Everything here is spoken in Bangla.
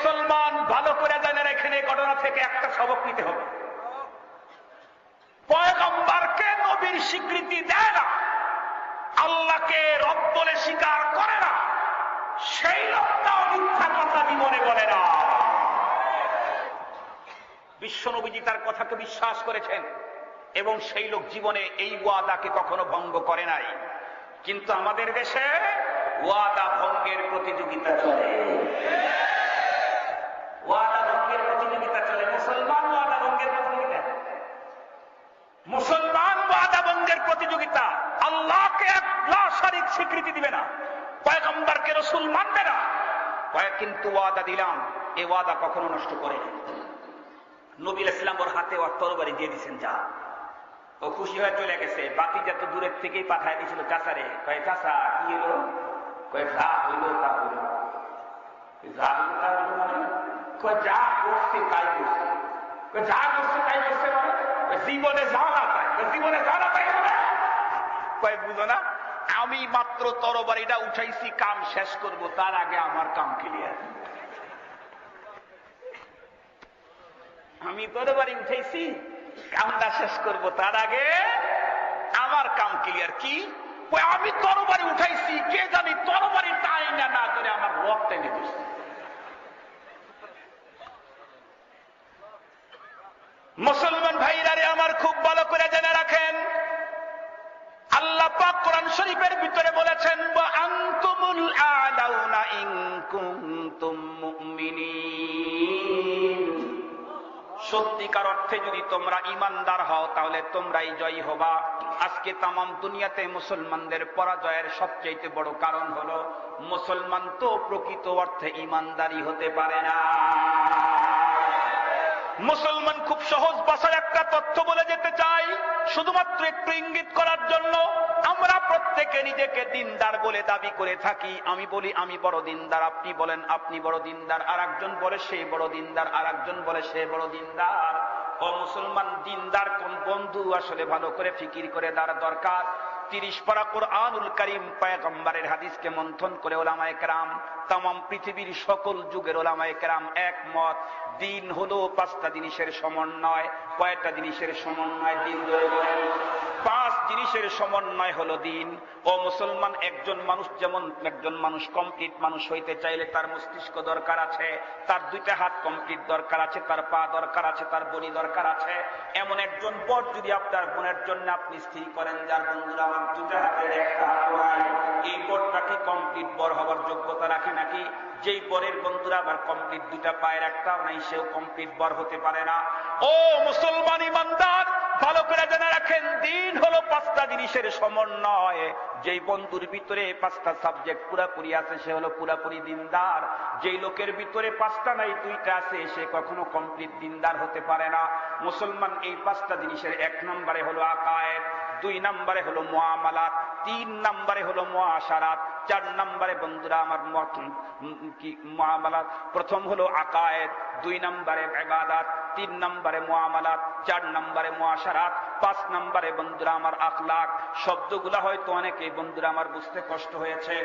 মুসলমান ভালো করে জানেন, এখানে ঘটনা থেকে একটা সবক নিতে হবে। পয়গম্বরকে নবীর স্বীকৃতি দেয় না, আল্লাহকে রব বলে স্বীকার করে না, সেই লোকটাও মিথ্যা কথা জীবনে বলে না। বিশ্বনবীজি তার কথাকে বিশ্বাস করেছেন এবং সেই লোক জীবনে এই ওয়াদাকে কখনো ভঙ্গ করে নাই। কিন্তু আমাদের দেশে ওয়াদা ভঙ্গের প্রতিযোগিতা চলে, ওয়াদা ভঙ্গের প্রতিযোগিতা চলে। মুসলমান ওয়াদা ভঙ্গের প্রতিযোগিতা, মুসলমান ওয়াদা ভঙ্গের প্রতিযোগিতা। আল্লাহকে আল্লাহ শরীক স্বীকৃতি দিবে না, পয়গম্বরকে রাসূল মানবে না, কিন্তু ওয়াদা দিলাম, এই ওয়াদা কখনো নষ্ট করে না। নবী ইসলাম ওর হাতে ওর তরবারি দিয়ে দিচ্ছেন, যা। ও খুশি হয়ে চলে গেছে। বাতিজা তো দূরের থেকেই পাঠায় দিয়েছিল চাচারে, কয়ে চাচা কি হলো? কয়ে যা হইল তা হইল। যা হইল তা হইল মানে কয়ে যা করছে তাই করছে। যা করছে তাই করছে মানে জীবনে যা না পায়, জীবনে যা না পাই কয়ে বুঝো না, আমি মাত্র তরবারিটা উঠাইছি, কাম শেষ করব, তার আগে আমার কাম ক্লিয়ার। আমি তরবারি উঠাইছি, কামটা শেষ করব, তার আগে আমার কাম ক্লিয়ার। কি আমি তরবারি উঠাইছি, কে জানি তরবারি টাই না করে আমার রক টেনে দিচ্ছে। মুসলমান ভাইরা রে আমার, খুব ভালো করে জেনে রাখেন, আল্লাহ পাক কোরআন শরীফের ভিতরে বলেছেন, ওয়া আনতুমুল আ'লাউনা ইন কুনতুম মুমিনিন। সত্যিকার অর্থে যদি তোমরা ইমানদার হও তাহলে তোমরাই জয়ী হবা। আজকে তামাম দুনিয়াতে মুসলমানদের পরাজয়ের সবচেয়ে বড় কারণ হলো মুসলমান তো প্রকৃত অর্থে ইমানদারি হতে পারে না। মুসলমান খুব সহজ ভাষায় একটা তথ্য বলে যেতে চাই, শুধুমাত্র একটু ইঙ্গিত করার জন্য। আমরা প্রত্যেকে নিজেকে দিনদার বলে দাবি করে থাকি। আমি বলি আমি বড় দিনদার, আপনি বলেন আপনি বড় দিনদার, আর একজন বলে সে বড় দিনদার, আর একজন বলে সে বড় দিনদার। ও মুসলমান, দিনদার কোন বন্ধু আসলে ভালো করে ফিকির করে দেওয়ার দরকার। 30 পারা কুরআনুল কারীম পয়গম্বরের হাদিসকে মন্থন করে উলামায়ে কেরাম, তামাম পৃথিবীর সকল যুগের উলামায়ে কেরাম একমত, দিন হলো 5টা জিনিসের সমন্বয়। কয়টা জিনিসের সমন্বয়? দিন ধরে বলেন, 5 জিনিসের সমন্বয় হলো দিন। ও মুসলমান, একজন মানুষ যেমন একজন মানুষ কমপ্লিট মানুষ হইতে চাইলে তার মস্তিষ্ক দরকার আছে, তার 2টা হাত কমপ্লিট দরকার আছে, তার পা দরকার আছে, তার বডি দরকার আছে। এমন একজন বর যদি আপনার বোনের জন্য আপনি স্থির করেন, যার বন্ধুরা আমার 2টা হাতের একটা হাত নাই, এই বরটা কি কমপ্লিট বর হওয়ার যোগ্যতা রাখে নাকি? যেই বরের বন্ধুরা আবার কমপ্লিট 2টা পায়ের একটাও নাই, সেও কমপ্লিট বর হতে পারে না। ও মুসলমান ইমানদার, ভালো করে জেনে রাখেন, দিন হলো 5টা জিনিসের সমন্বয়। যেই বন্ধুর ভিতরে 5টা সাবজেক্ট পুরাপুরি আছে সে হলো পুরাপুরি দিনদার। যেই লোকের ভিতরে 5টা নাই 2টা আছে সে কখনো কমপ্লিট দিনদার হতে পারে না। মুসলমান, এই 5টা জিনিসের 1 নম্বরে হলো আকায়েদ, 2 নম্বরে হলো মুআমালাত, 3 নম্বরে হলো মুআশারাত, 4 নম্বরে বন্ধুরা আমার মুআমালাত। প্রথম হলো আকায়েদ, 2 নম্বরে ইবাদত, 3 নম্বরে মুআমালাত, 4 নম্বরে মুআশারাত, 5 নম্বরে বন্ধুরা আমার আখলাক। শব্দগুলা হয়তো অনেকে বন্ধুরা আমার বুঝতে কষ্ট হয়েছে।